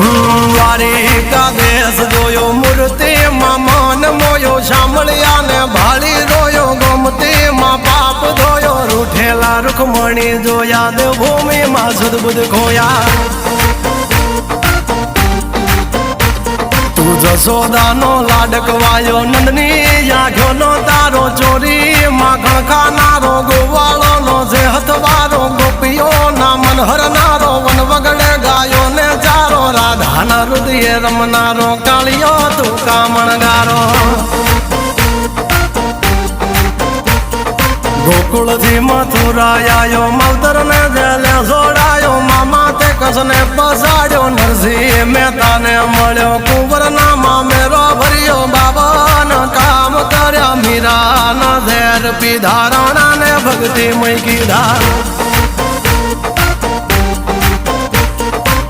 દ્વારિકા દેશ જોયો મૂર્તિમાં મન મોયો સાંભળ્યા ને ભાળી રોયો ગોમતીમાં પાપ ધોયો રૂઠેલા રૂખમણી જોયા દેવભૂમિમાં સદબુદ્ધ ખોયા તું જશોદાનો લાડકવાયો નંદની આંખોનો તારો ચોરી માખણ ખાનારો ગોવાળોનો જે હથવારો ગોપીઓના મન હરનારો વન વગડે ગાયો ને ચારો રાધાના હૃદયે રમનારો કાળિયો તું કામણગારો ગોકુળથી મથુરા આયો માવતર ને જેલે જોડાયો મામા તે કસને પસાડ્યો નરસિંહ મહેતાને મળ્યો કુંવરના મામેરો ભર્યો બાબાના કામ કર્યા મીરાના ઝેર પીધા રાણાને ભક્તિ મય કીધા